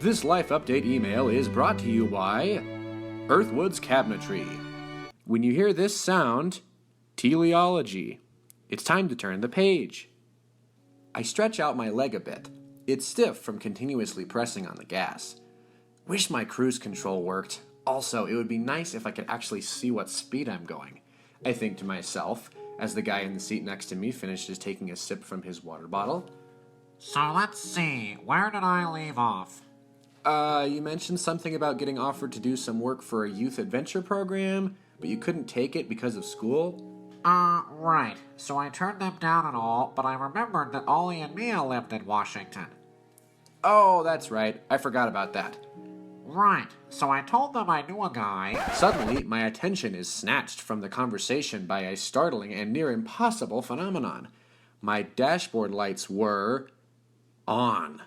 This Life Update email is brought to you by Earthwoods Cabinetry. When you hear this sound, teleology. It's time to turn the page. I stretch out my leg a bit. It's stiff from continuously pressing on the gas. Wish my cruise control worked. Also, it would be nice if I could actually see what speed I'm going. I think to myself, as the guy in the seat next to me finishes taking a sip from his water bottle. So let's see, where did I leave off? You mentioned something about getting offered to do some work for a youth adventure program, but you couldn't take it because of school? Right. So I turned them down and all, but I remembered that Ollie and Mia lived in Washington. Oh, that's right. I forgot about that. Right. So I told them I knew a guy. Suddenly, my attention is snatched from the conversation by a startling and near impossible phenomenon. My dashboard lights were on.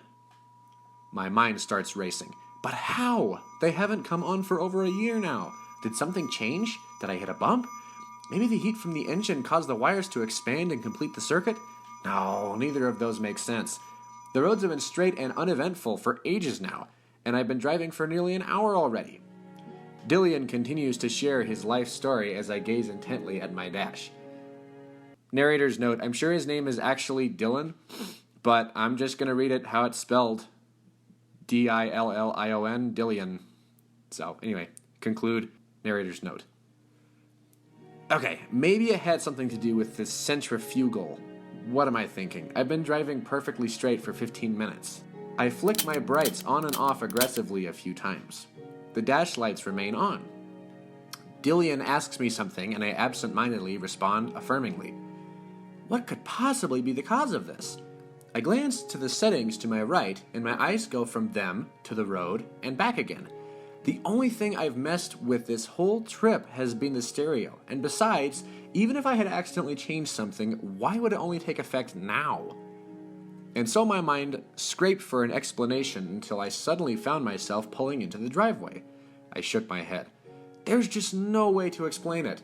My mind starts racing. But how? They haven't come on for over a year now. Did something change? Did I hit a bump? Maybe the heat from the engine caused the wires to expand and complete the circuit? No, neither of those make sense. The roads have been straight and uneventful for ages now, and I've been driving for nearly an hour already. Dillian continues to share his life story as I gaze intently at my dash. Narrator's note, I'm sure his name is actually Dylan, but I'm just going to read it how it's spelled. Dillion, Dillian. So, anyway, conclude narrator's note. Okay, maybe it had something to do with this centrifugal. What am I thinking? I've been driving perfectly straight for 15 minutes. I flick my brights on and off aggressively a few times. The dash lights remain on. Dillian asks me something, and I absent-mindedly respond affirmingly. What could possibly be the cause of this? I glance to the settings to my right, and my eyes go from them to the road and back again. The only thing I've messed with this whole trip has been the stereo, and besides, even if I had accidentally changed something, why would it only take effect now? And so my mind scraped for an explanation until I suddenly found myself pulling into the driveway. I shook my head. There's just no way to explain it.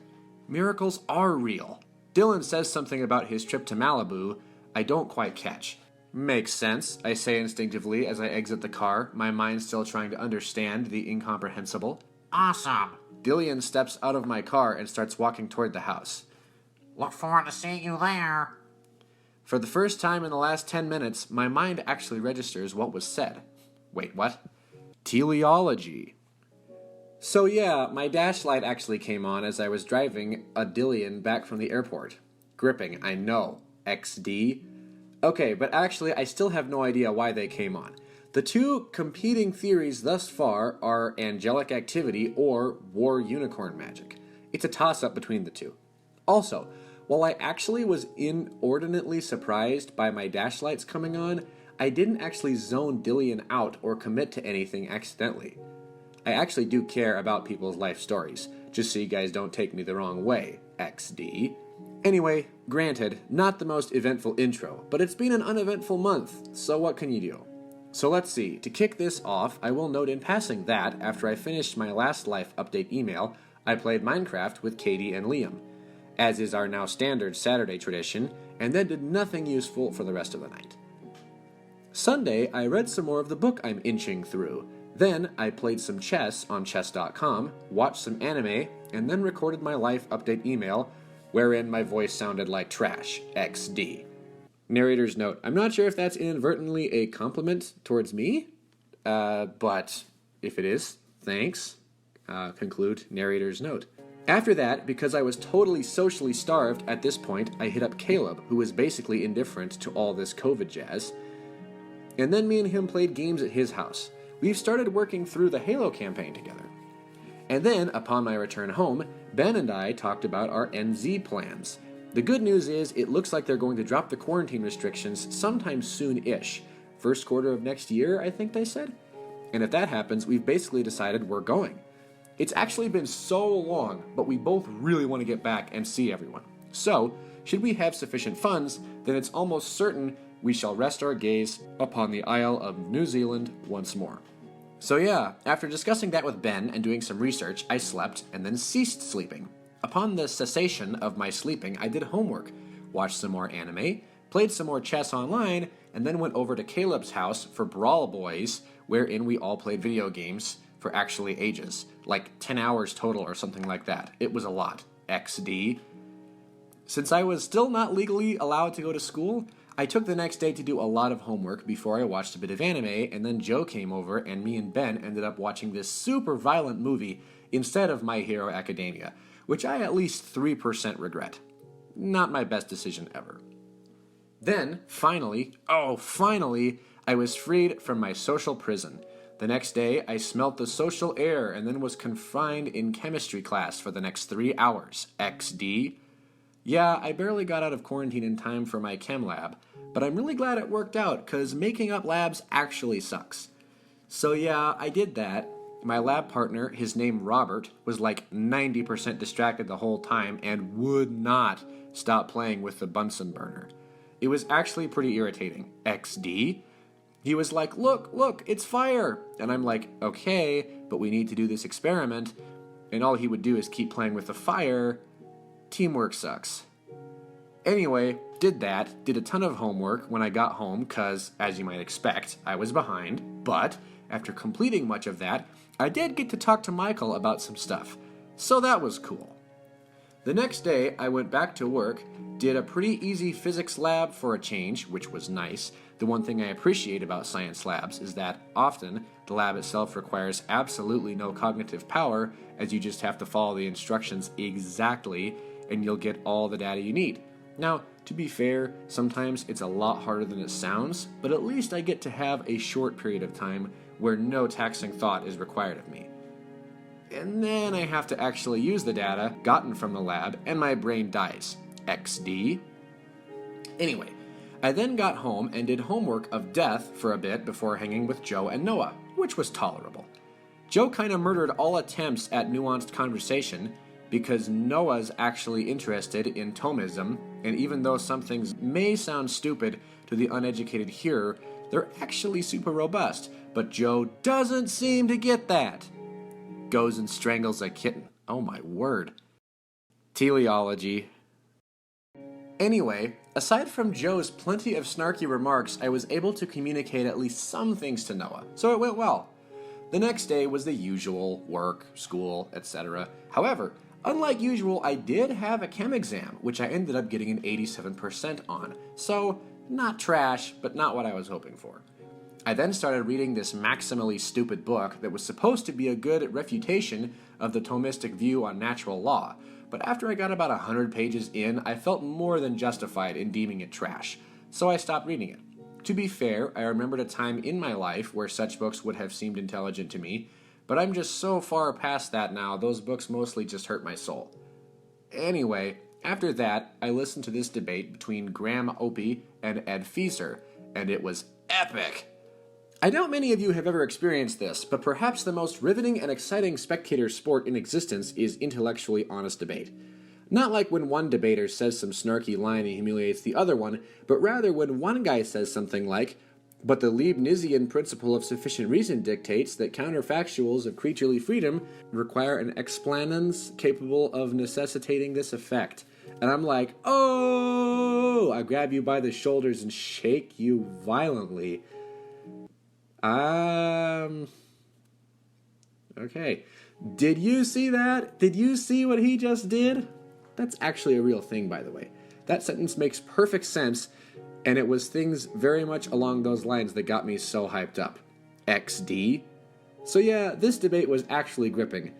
Miracles are real. Dylan says something about his trip to Malibu I don't quite catch. Makes sense, I say instinctively as I exit the car, my mind still trying to understand the incomprehensible. Awesome. Dillian steps out of my car and starts walking toward the house. Look forward to seeing you there. For the first time in the last 10 minutes, my mind actually registers what was said. Wait, what? Teleology. So yeah, my dash light actually came on as I was driving a Dillian back from the airport. Gripping, I know. XD. Okay, but actually I still have no idea why they came on. The two competing theories thus far are angelic activity or war unicorn magic. It's a toss-up between the two. Also, while I actually was inordinately surprised by my dash lights coming on, I didn't actually zone Dillian out or commit to anything accidentally. I actually do care about people's life stories, just so you guys don't take me the wrong way, XD. Anyway, granted, not the most eventful intro, but it's been an uneventful month, so what can you do? So let's see, to kick this off, I will note in passing that, after I finished my last life update email, I played Minecraft with Katie and Liam, as is our now standard Saturday tradition, and then did nothing useful for the rest of the night. Sunday, I read some more of the book I'm inching through. Then, I played some chess on chess.com, watched some anime, and then recorded my life update email, wherein my voice sounded like trash, XD. Narrator's note, I'm not sure if that's inadvertently a compliment towards me, but if it is, thanks. Conclude narrator's note. After that, because I was totally socially starved at this point, I hit up Caleb, who was basically indifferent to all this COVID jazz. And then me and him played games at his house. We've started working through the Halo campaign together. And then, upon my return home, Ben and I talked about our NZ plans. The good news is, it looks like they're going to drop the quarantine restrictions sometime soon-ish. First quarter of next year, I think they said? And if that happens, we've basically decided we're going. It's actually been so long, but we both really want to get back and see everyone. So, should we have sufficient funds, then it's almost certain we shall rest our gaze upon the Isle of New Zealand once more. So yeah, after discussing that with Ben and doing some research, I slept and then ceased sleeping. Upon the cessation of my sleeping, I did homework, watched some more anime, played some more chess online, and then went over to Caleb's house for Brawl Boys, wherein we all played video games for actually ages, like 10 hours total or something like that. It was a lot. XD. Since I was still not legally allowed to go to school, I took the next day to do a lot of homework before I watched a bit of anime, and then Joe came over and me and Ben ended up watching this super violent movie instead of My Hero Academia, which I at least 3% regret. Not my best decision ever. Then, finally, I was freed from my social prison. The next day, I smelt the social air and then was confined in chemistry class for the next 3 hours. XD. Yeah, I barely got out of quarantine in time for my chem lab, but I'm really glad it worked out, because making up labs actually sucks. So yeah, I did that. My lab partner, his name Robert, was like 90% distracted the whole time and would not stop playing with the Bunsen burner. It was actually pretty irritating. XD? He was like, look, it's fire! And I'm like, okay, but we need to do this experiment. And all he would do is keep playing with the fire. Teamwork sucks. Anyway, did a ton of homework when I got home, cause, as you might expect, I was behind, but after completing much of that, I did get to talk to Michael about some stuff, so that was cool. The next day, I went back to work, did a pretty easy physics lab for a change, which was nice. The one thing I appreciate about science labs is that often the lab itself requires absolutely no cognitive power, as you just have to follow the instructions exactly, and you'll get all the data you need. Now, to be fair, sometimes it's a lot harder than it sounds, but at least I get to have a short period of time where no taxing thought is required of me. And then I have to actually use the data gotten from the lab, and my brain dies. XD. Anyway, I then got home and did homework of death for a bit before hanging with Joe and Noah, which was tolerable. Joe kinda murdered all attempts at nuanced conversation, because Noah's actually interested in Thomism, and even though some things may sound stupid to the uneducated hearer, they're actually super robust, but Joe doesn't seem to get that. Goes and strangles a kitten. Oh my word. Teleology. Anyway, aside from Joe's plenty of snarky remarks, I was able to communicate at least some things to Noah, so it went well. The next day was the usual work, school, etc. However, unlike usual, I did have a chem exam, which I ended up getting an 87% on. So, not trash, but not what I was hoping for. I then started reading this maximally stupid book that was supposed to be a good refutation of the Thomistic view on natural law, but after I got about 100 pages in, I felt more than justified in deeming it trash, so I stopped reading it. To be fair, I remembered a time in my life where such books would have seemed intelligent to me, but I'm just so far past that now, those books mostly just hurt my soul. Anyway, after that, I listened to this debate between Graham Opie and Ed Fieser, and it was epic! I doubt many of you have ever experienced this, but perhaps the most riveting and exciting spectator sport in existence is intellectually honest debate. Not like when one debater says some snarky line and humiliates the other one, but rather when one guy says something like, "But the Leibnizian principle of sufficient reason dictates that counterfactuals of creaturely freedom require an explanans capable of necessitating this effect." And I'm like, oh! I grab you by the shoulders and shake you violently. Okay. Did you see that? Did you see what he just did? That's actually a real thing, by the way. That sentence makes perfect sense, and it was things very much along those lines that got me so hyped up. XD. So yeah, this debate was actually gripping,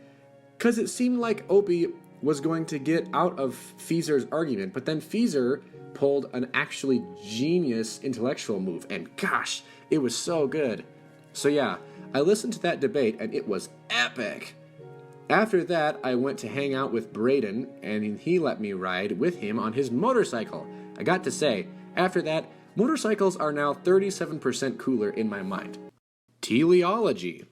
because it seemed like Opie was going to get out of Fieser's argument, but then Fieser pulled an actually genius intellectual move, and gosh, it was so good. So yeah, I listened to that debate, and it was epic. After that, I went to hang out with Braden, and he let me ride with him on his motorcycle. I got to say, after that, motorcycles are now 37% cooler in my mind. Teleology.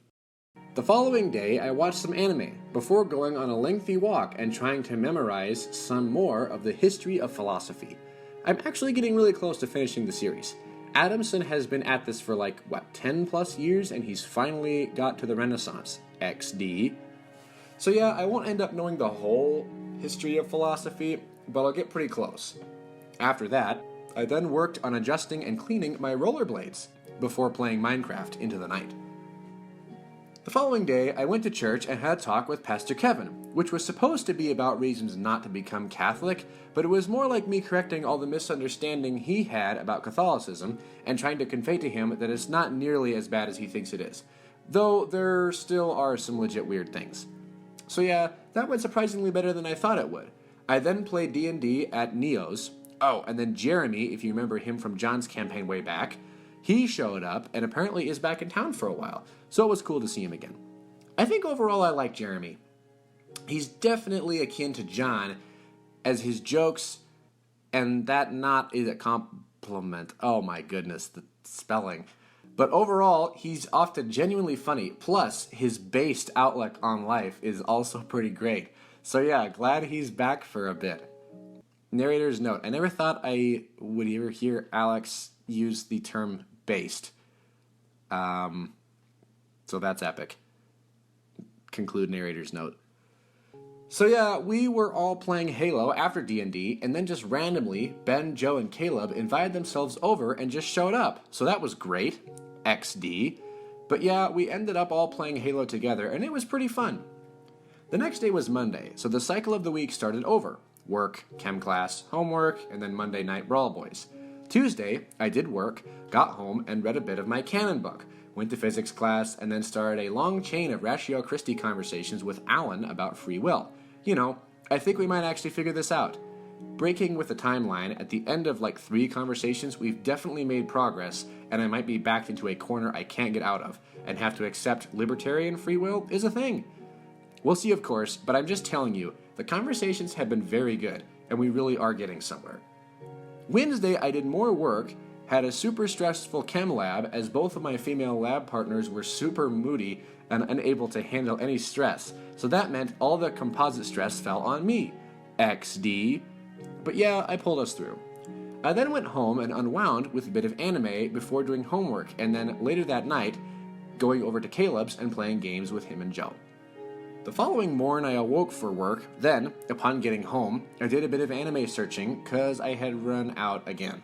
The following day, I watched some anime, before going on a lengthy walk and trying to memorize some more of the history of philosophy. I'm actually getting really close to finishing the series. Adamson has been at this for 10 plus years, and he's finally got to the Renaissance. XD. So yeah, I won't end up knowing the whole history of philosophy, but I'll get pretty close. After that, I then worked on adjusting and cleaning my rollerblades before playing Minecraft into the night. The following day, I went to church and had a talk with Pastor Kevin, which was supposed to be about reasons not to become Catholic, but it was more like me correcting all the misunderstanding he had about Catholicism and trying to convey to him that it's not nearly as bad as he thinks it is, though there still are some legit weird things. So yeah, that went surprisingly better than I thought it would. I then played D&D at Neo's. Oh, and then Jeremy, if you remember him from John's campaign way back, he showed up and apparently is back in town for a while, so it was cool to see him again. I think overall I like Jeremy. He's definitely akin to John, as his jokes, and that not is a compliment. Oh my goodness, the spelling. But overall, he's often genuinely funny, plus his based outlook on life is also pretty great. So yeah, glad he's back for a bit. Narrator's note, I never thought I would ever hear Alex use the term based. So that's epic. Conclude narrator's note. So yeah, we were all playing Halo after D&D, and then just randomly, Ben, Joe, and Caleb invited themselves over and just showed up. So that was great. XD. But yeah, we ended up all playing Halo together, and it was pretty fun. The next day was Monday, so the cycle of the week started over. Work, chem class, homework, and then Monday night Brawl Boys. Tuesday, I did work, got home, and read a bit of my canon book. Went to physics class, and then started a long chain of Ratio Christie conversations with Alan about free will. You know, I think we might actually figure this out. Breaking with the timeline, at the end of like 3 conversations, we've definitely made progress, and I might be backed into a corner I can't get out of, and have to accept libertarian free will is a thing. We'll see, of course, but I'm just telling you, the conversations have been very good, and we really are getting somewhere. Wednesday, I did more work, had a super stressful chem lab, as both of my female lab partners were super moody and unable to handle any stress, so that meant all the composite stress fell on me. XD. But yeah, I pulled us through. I then went home and unwound with a bit of anime before doing homework, and then later that night, going over to Caleb's and playing games with him and Joe. The following morn I awoke for work, then, upon getting home, I did a bit of anime searching, cause I had run out again.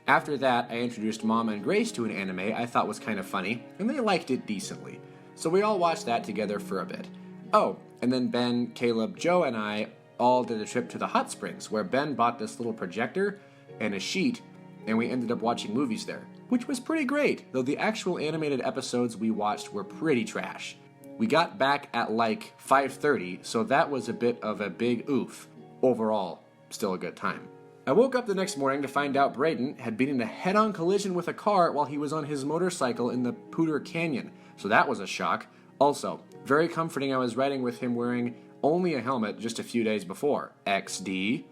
After that, I introduced Mom and Grace to an anime I thought was kind of funny, and they liked it decently. So we all watched that together for a bit. Oh, and then Ben, Caleb, Joe, and I all did a trip to the hot springs, where Ben bought this little projector and a sheet, and we ended up watching movies there, which was pretty great, though the actual animated episodes we watched were pretty trash. We got back at like 5:30, so that was a bit of a big oof. Overall, still a good time. I woke up the next morning to find out Braden had been in a head-on collision with a car while he was on his motorcycle in the Pooter Canyon, so that was a shock. Also, very comforting I was riding with him wearing only a helmet just a few days before. XD.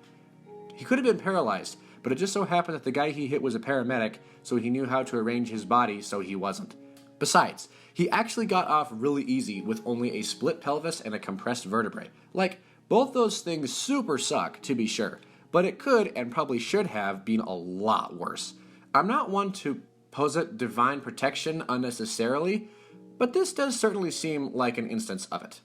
He could have been paralyzed, but it just so happened that the guy he hit was a paramedic, so he knew how to arrange his body so he wasn't. Besides, he actually got off really easy with only a split pelvis and a compressed vertebrae. Like, both those things super suck, to be sure, but it could and probably should have been a lot worse. I'm not one to posit divine protection unnecessarily, but this does certainly seem like an instance of it.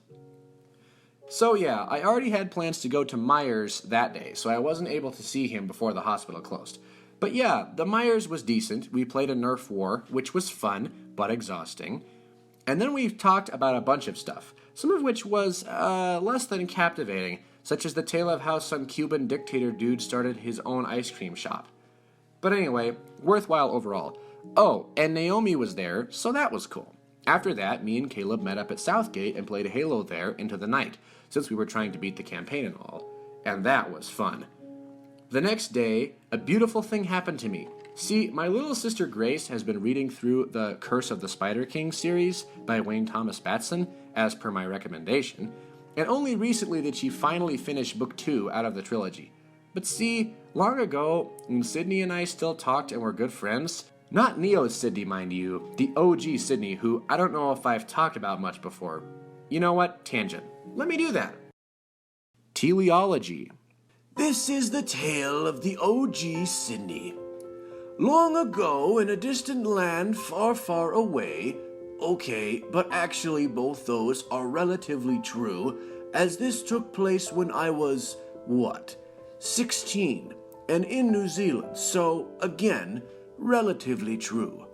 So yeah, I already had plans to go to Myers that day, so I wasn't able to see him before the hospital closed. But yeah, the Myers was decent. We played a Nerf war, which was fun, but exhausting. And then we talked about a bunch of stuff, some of which was less than captivating, such as the tale of how some Cuban dictator dude started his own ice cream shop. But anyway, worthwhile overall. Oh, and Naomi was there, so that was cool. After that, me and Caleb met up at Southgate and played Halo there into the night, since we were trying to beat the campaign and all. And that was fun. The next day, a beautiful thing happened to me. See, my little sister Grace has been reading through the Curse of the Spider King series by Wayne Thomas Batson, as per my recommendation, and only recently did she finally finish book 2 out of the trilogy. But see, long ago, when Sydney and I still talked and were good friends, not Neo's Sydney, mind you, the OG Sydney, who I don't know if I've talked about much before. You know what? Tangent. Let me do that. Teleology. This is the tale of the OG Sydney. Long ago, in a distant land far, far away, okay, but actually both those are relatively true, as this took place when I was, 16, and in New Zealand, so, again, relatively true.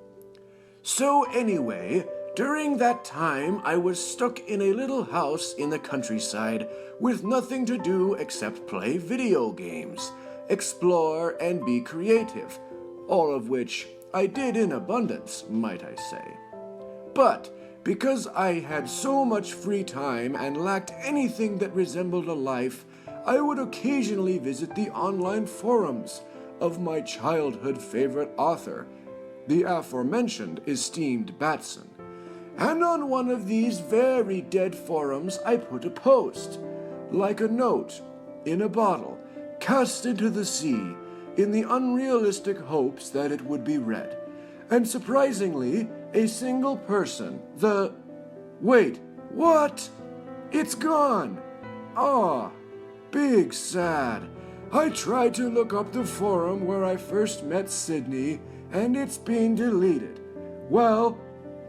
So anyway, During that time, I was stuck in a little house in the countryside with nothing to do except play video games, explore, and be creative, all of which I did in abundance, might I say. But because I had so much free time and lacked anything that resembled a life, I would occasionally visit the online forums of my childhood favorite author, the aforementioned esteemed Batson. And on one of these very dead forums, I put a post, like a note, in a bottle, cast into the sea, in the unrealistic hopes that it would be read. And surprisingly, a single person, Wait, what? It's gone! Ah, big sad. I tried to look up the forum where I first met Sydney, and it's been deleted. Well,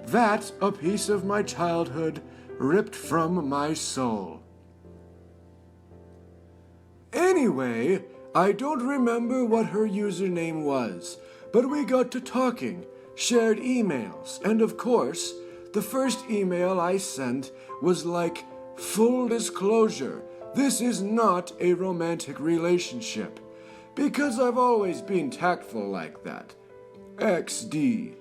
that's a piece of my childhood ripped from my soul. Anyway, I don't remember what her username was, but we got to talking, shared emails, and of course, the first email I sent was like, "Full disclosure, this is not a romantic relationship," because I've always been tactful like that. XD.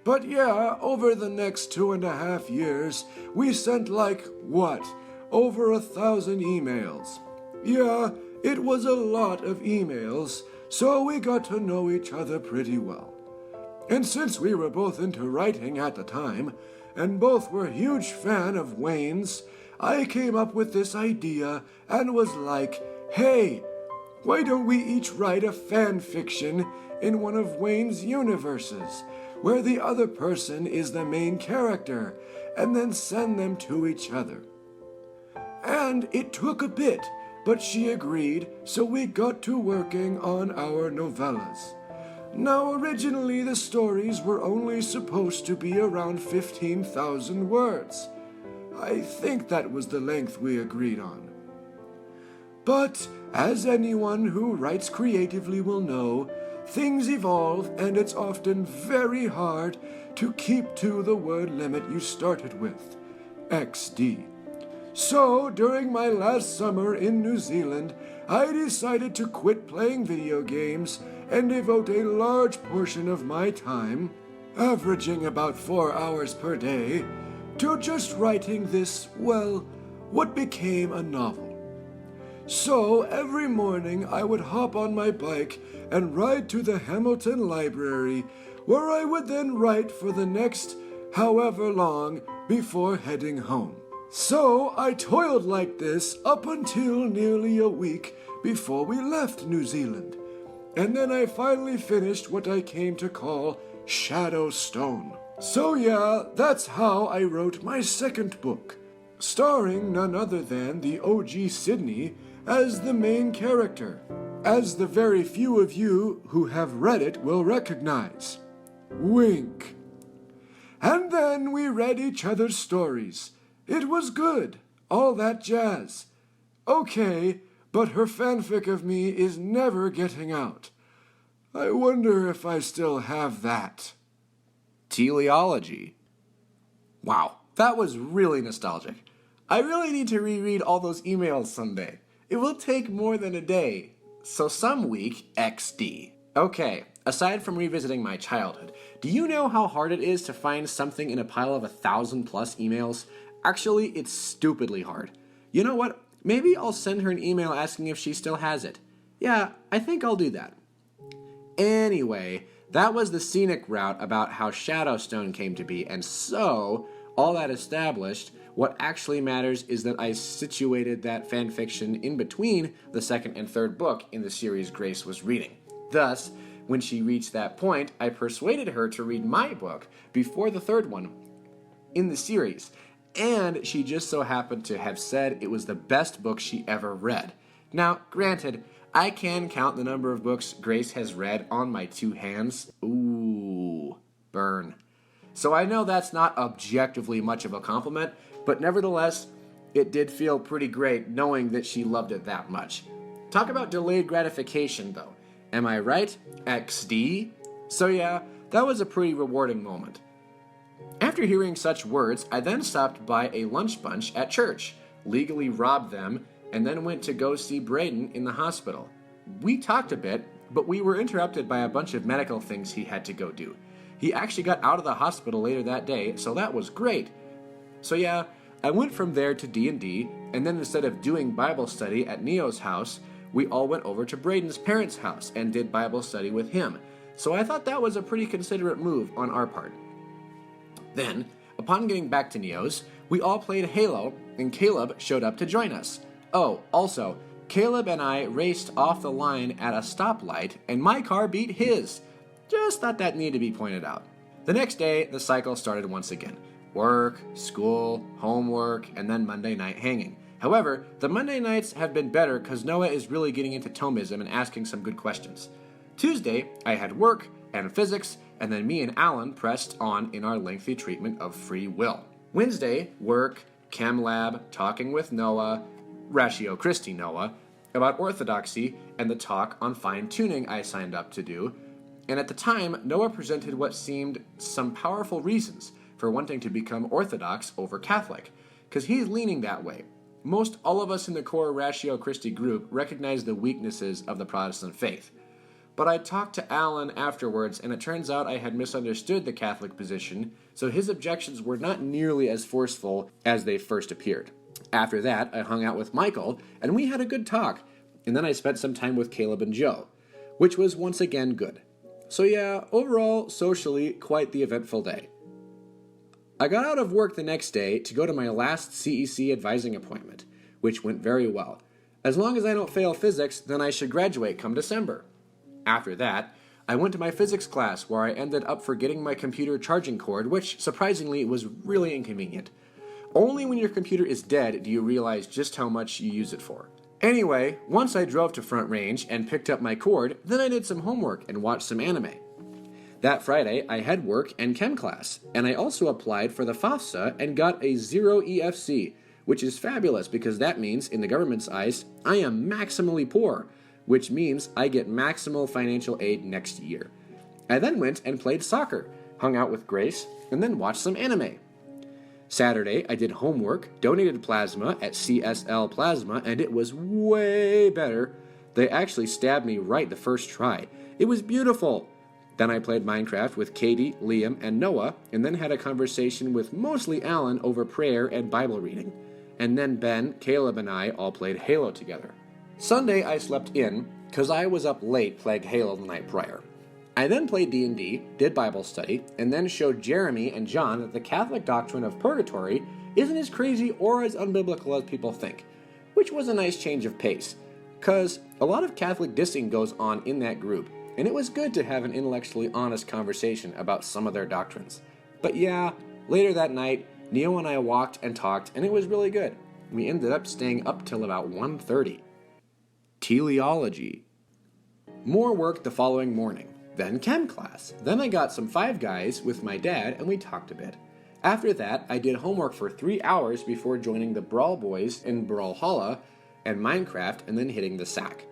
But yeah, over the next 2.5 years, we sent over 1,000 emails. Yeah, it was a lot of emails, so we got to know each other pretty well. And since we were both into writing at the time, and both were huge fan of Wayne's, I came up with this idea and was like, hey, why don't we each write a fan fiction in one of Wayne's universes, where the other person is the main character, and then send them to each other. And it took a bit, but she agreed, so we got to working on our novellas. Now, originally the stories were only supposed to be around 15,000 words. I think that was the length we agreed on. But, as anyone who writes creatively will know, things evolve and it's often very hard to keep to the word limit you started with. XD. So, during my last summer in New Zealand, I decided to quit playing video games and devote a large portion of my time, averaging about 4 hours per day, to just writing this, what became a novel. So every morning I would hop on my bike and ride to the Hamilton Library, where I would then write for the next however long before heading home. So I toiled like this up until nearly a week before we left New Zealand. And then I finally finished what I came to call Shadowstone. So yeah, that's how I wrote my second book, starring none other than the OG Sydney as the main character, as the very few of you who have read it will recognize. Wink. And then we read each other's stories. It was good, all that jazz. Okay, but her fanfic of me is never getting out. I wonder if I still have that. Teleology. Wow, that was really nostalgic. I really need to reread all those emails someday. It will take more than a day, so some week, XD. Okay, aside from revisiting my childhood, do you know how hard it is to find something in a pile of 1,000+ emails? Actually, it's stupidly hard. You know what? Maybe I'll send her an email asking if she still has it. Yeah, I think I'll do that. Anyway, that was the scenic route about how Shadowstone came to be, and so, all that established, what actually matters is that I situated that fanfiction in between the second and third book in the series Grace was reading. Thus, when she reached that point, I persuaded her to read my book before the third one in the series, and she just so happened to have said it was the best book she ever read. Now, granted, I can count the number of books Grace has read on my 2 hands. Ooh, burn. So I know that's not objectively much of a compliment, but nevertheless, it did feel pretty great knowing that she loved it that much. Talk about delayed gratification, though. Am I right? XD? So yeah, that was a pretty rewarding moment. After hearing such words, I then stopped by a lunch bunch at church, legally robbed them, and then went to go see Braden in the hospital. We talked a bit, but we were interrupted by a bunch of medical things he had to go do. He actually got out of the hospital later that day, so that was great. So yeah, I went from there to D&D, and then instead of doing Bible study at Neo's house, we all went over to Braden's parents' house and did Bible study with him. So I thought that was a pretty considerate move on our part. Then, upon getting back to Neo's, we all played Halo, and Caleb showed up to join us. Oh, also, Caleb and I raced off the line at a stoplight, and my car beat his. Just thought that needed to be pointed out. The next day, the cycle started once again. Work, school, homework, and then Monday night hanging. However, the Monday nights have been better because Noah is really getting into Thomism and asking some good questions. Tuesday, I had work and physics, and then me and Alan pressed on in our lengthy treatment of free will. Wednesday, work, chem lab, talking with Noah, Ratio Christi Noah, about orthodoxy and the talk on fine-tuning I signed up to do. And at the time, Noah presented what seemed some powerful reasons for wanting to become Orthodox over Catholic, because he's leaning that way. Most all of us in the core Ratio Christi group recognize the weaknesses of the Protestant faith. But I talked to Alan afterwards, and it turns out I had misunderstood the Catholic position, so his objections were not nearly as forceful as they first appeared. After that, I hung out with Michael, and we had a good talk, and then I spent some time with Caleb and Joe, which was once again good. So yeah, overall, socially, quite the eventful day. I got out of work the next day to go to my last CEC advising appointment, which went very well. As long as I don't fail physics, then I should graduate come December. After that, I went to my physics class where I ended up forgetting my computer charging cord, which, surprisingly, was really inconvenient. Only when your computer is dead do you realize just how much you use it for. Anyway, once I drove to Front Range and picked up my cord, then I did some homework and watched some anime. That Friday, I had work and chem class, and I also applied for the FAFSA and got a 0 EFC, which is fabulous because that means, in the government's eyes, I am maximally poor, which means I get maximal financial aid next year. I then went and played soccer, hung out with Grace, and then watched some anime. Saturday, I did homework, donated plasma at CSL Plasma, and it was way better. They actually stabbed me right the first try. It was beautiful. Then I played Minecraft with Katie, Liam, and Noah, and then had a conversation with mostly Alan over prayer and Bible reading. And then Ben, Caleb, and I all played Halo together. Sunday, I slept in, because I was up late playing Halo the night prior. I then played D&D, did Bible study, and then showed Jeremy and John that the Catholic doctrine of purgatory isn't as crazy or as unbiblical as people think, which was a nice change of pace, because a lot of Catholic dissing goes on in that group, and it was good to have an intellectually honest conversation about some of their doctrines. But yeah, later that night, Neo and I walked and talked, and it was really good. We ended up staying up till about 1:30. Teleology. More work the following morning. Then chem class. Then I got some Five Guys with my dad and we talked a bit. After that, I did homework for 3 hours before joining the Brawl Boys in Brawlhalla and Minecraft and then hitting the sack.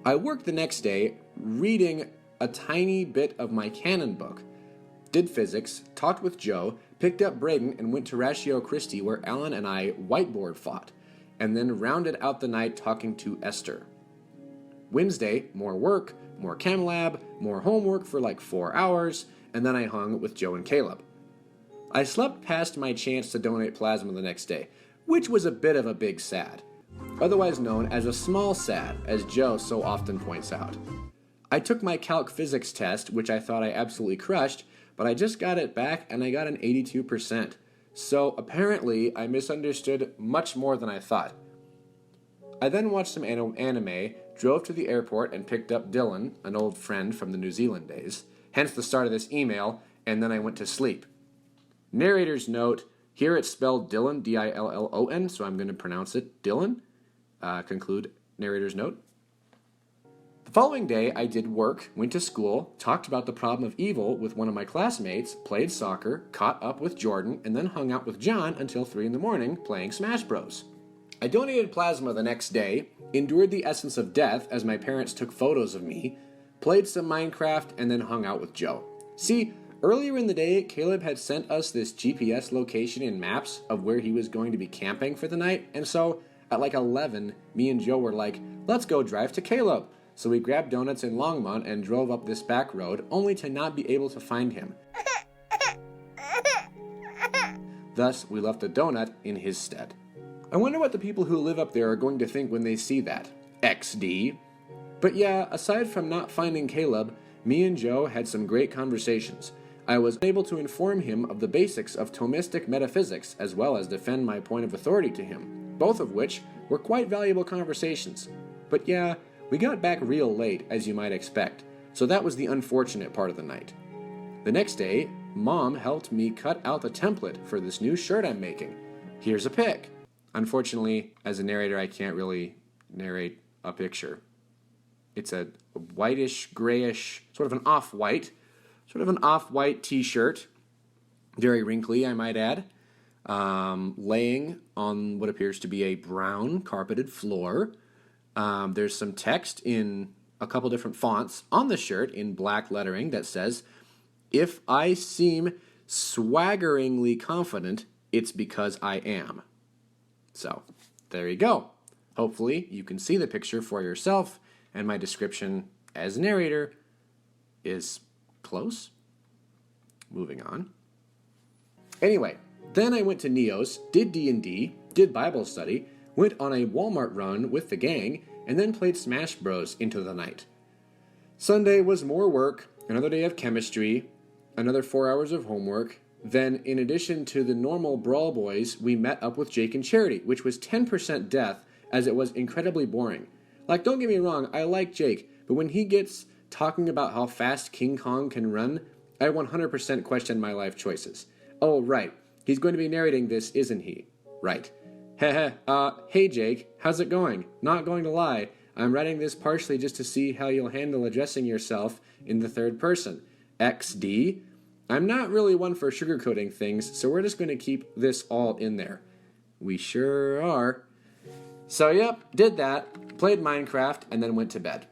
I worked the next day reading a tiny bit of my canon book, did physics, talked with Joe, picked up Braden and went to Ratio Christi where Alan and I whiteboard fought, and then rounded out the night talking to Esther. Wednesday, more work, more chem lab, more homework for like 4 hours, and then I hung with Joe and Caleb. I slept past my chance to donate plasma the next day, which was a bit of a big sad, otherwise known as a small sad, as Joe so often points out. I took my calc physics test, which I thought I absolutely crushed, but I just got it back and I got an 82%. So apparently I misunderstood much more than I thought. I then watched some anime, drove to the airport and picked up Dylan, an old friend from the New Zealand days, hence the start of this email, and then I went to sleep. Narrator's note, here it's spelled Dylan, D-I-L-L-O-N, so I'm going to pronounce it Dylan. Conclude narrator's note. The following day, I did work, went to school, talked about the problem of evil with one of my classmates, played soccer, caught up with Jordan, and then hung out with John until 3 in the morning playing Smash Bros. I donated plasma the next day, endured the essence of death as my parents took photos of me, played some Minecraft, and then hung out with Joe. See, Earlier in the day, Caleb had sent us this GPS location and maps of where he was going to be camping for the night, and so at like 11, me and Joe were like, let's go drive to Caleb. So we grabbed donuts in Longmont and drove up this back road, only to not be able to find him. Thus, we left a donut in his stead. I wonder what the people who live up there are going to think when they see that. XD. But yeah, aside from not finding Caleb, me and Joe had some great conversations. I was able to inform him of the basics of Thomistic metaphysics as well as defend my point of authority to him, both of which were quite valuable conversations. But yeah, we got back real late, as you might expect, so that was the unfortunate part of the night. The next day, Mom helped me cut out the template for this new shirt I'm making. Here's a pic. Unfortunately, as a narrator, I can't really narrate a picture. It's a whitish, grayish, sort of an off-white t-shirt, very wrinkly, I might add, laying on what appears to be a brown carpeted floor. There's some text in a couple different fonts on the shirt in black lettering that says, "If I seem swaggeringly confident, it's because I am." So, there you go. Hopefully, you can see the picture for yourself, and my description as narrator is close. Moving on. Anyway, then I went to Neo's, did D&D, did Bible study, went on a Walmart run with the gang, and then played Smash Bros. Into the night. Sunday was more work, another day of chemistry, another 4 hours of homework. Then, in addition to the normal Brawl Boys, we met up with Jake and Charity, which was 10% death, as it was incredibly boring. Like, don't get me wrong, I like Jake, but when he gets talking about how fast King Kong can run, I 100% question my life choices. Oh, right, he's going to be narrating this, isn't he? Right. Hey Jake, how's it going? Not going to lie, I'm writing this partially just to see how you'll handle addressing yourself in the third person. XD? I'm not really one for sugarcoating things, so we're just going to keep this all in there. We sure are. So yep, did that, played Minecraft, and then went to bed.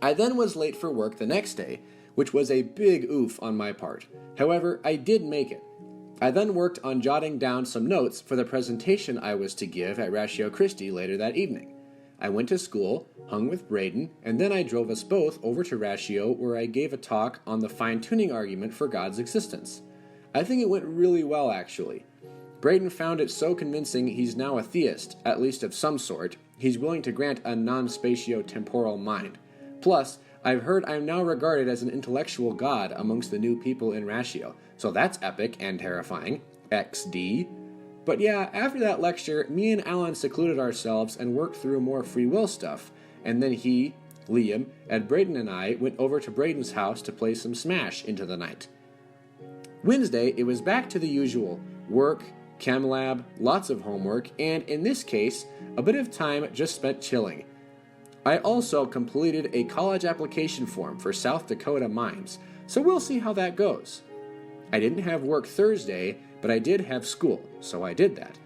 I then was late for work the next day, which was a big oof on my part. However, I did make it. I then worked on jotting down some notes for the presentation I was to give at Ratio Christi later that evening. I went to school, hung with Braden, and then I drove us both over to Ratio where I gave a talk on the fine-tuning argument for God's existence. I think it went really well, actually. Braden found it so convincing he's now a theist, at least of some sort. He's willing to grant a non-spatio-temporal mind. Plus, I've heard I'm now regarded as an intellectual god amongst the new people in Ratio, so that's epic and terrifying. XD. But yeah, after that lecture, me and Alan secluded ourselves and worked through more free will stuff, and then he, Liam, and Braden and I went over to Braden's house to play some Smash into the night. Wednesday, it was back to the usual. Work, chem lab, lots of homework, and in this case, a bit of time just spent chilling. I also completed a college application form for South Dakota Mines, so we'll see how that goes. I didn't have work Thursday, but I did have school, so I did that.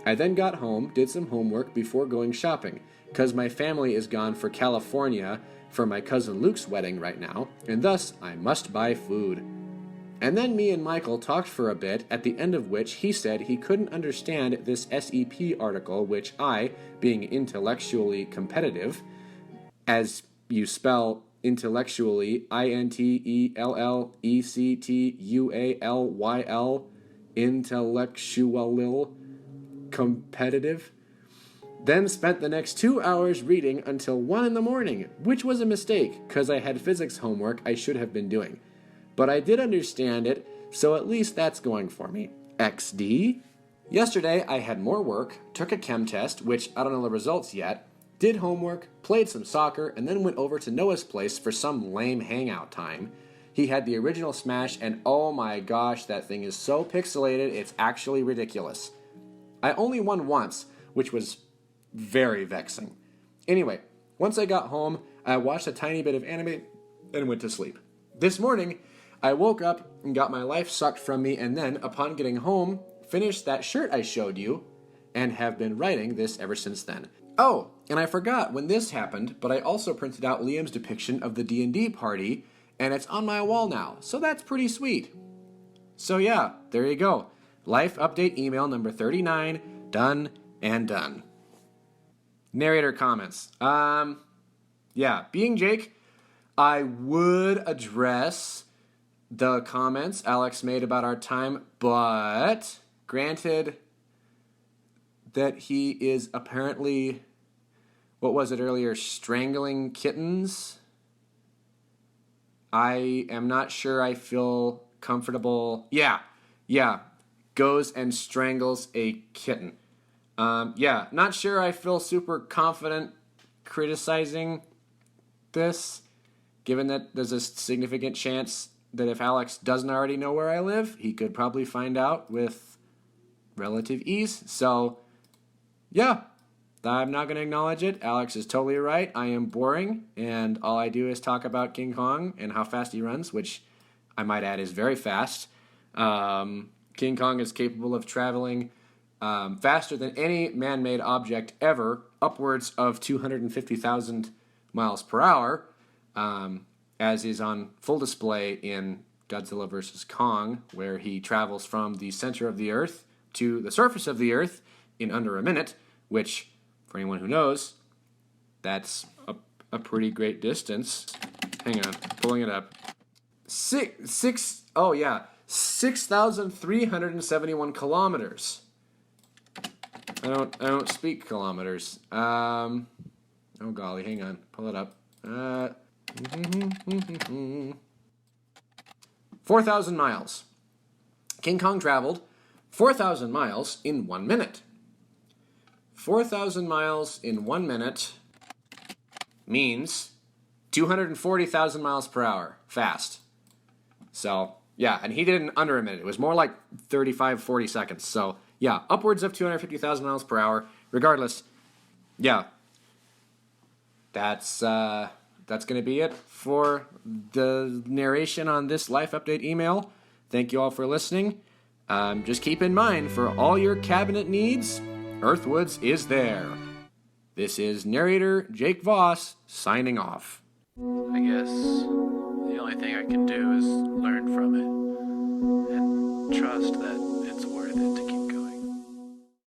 I then got home, did some homework before going shopping, because my family is gone for California for my cousin Luke's wedding right now, and thus I must buy food. And then me and Michael talked for a bit, at the end of which he said he couldn't understand this SEP article, which I, being intellectually competitive, as you spell intellectually, INTELLECTUALYL, intellectual competitive, then spent the next 2 hours reading until 1 in the morning, which was a mistake, because I had physics homework I should have been doing. But I did understand it, so at least that's going for me. XD? Yesterday I had more work, took a chem test, which I don't know the results yet, did homework, played some soccer, and then went over to Noah's place for some lame hangout time. He had the original Smash, and oh my gosh, that thing is so pixelated, it's actually ridiculous. I only won once, which was very vexing. Anyway, once I got home, I watched a tiny bit of anime and went to sleep. This morning, I woke up and got my life sucked from me, and then, upon getting home, finished that shirt I showed you, and have been writing this ever since then. Oh, and I forgot when this happened, but I also printed out Liam's depiction of the D&D party, and it's on my wall now, so that's pretty sweet. So yeah, there you go. Life update email number 39, done and done. Narrator comments. Yeah, being Jake, I would address the comments Alex made about our time, but granted that he is apparently, what was it earlier, strangling kittens? I am not sure I feel comfortable. Yeah, goes and strangles a kitten. Yeah, not sure I feel super confident criticizing this, given that there's a significant chance that if Alex doesn't already know where I live, he could probably find out with relative ease. So, yeah, I'm not going to acknowledge it. Alex is totally right. I am boring, and all I do is talk about King Kong and how fast he runs, which I might add is very fast. King Kong is capable of traveling faster than any man-made object ever, upwards of 250,000 miles per hour, as is on full display in Godzilla vs. Kong, where he travels from the center of the Earth to the surface of the Earth in under a minute, which, for anyone who knows, that's a pretty great distance. Hang on, pulling it up. 6,371 kilometers. I don't speak kilometers. Oh golly, hang on, pull it up. 4,000 miles. King Kong traveled 4,000 miles in 1 minute. 4,000 miles in 1 minute means 240,000 miles per hour fast. So, yeah, and he did it in under a minute. It was more like 35, 40 seconds. So, yeah, upwards of 250,000 miles per hour. Regardless, yeah, that's going to be it for the narration on this Life Update email. Thank you all for listening. Just keep in mind, for all your cabinet needs, Earthwoods is there. This is narrator Jake Voss signing off. I guess the only thing I can do is learn from it and trust that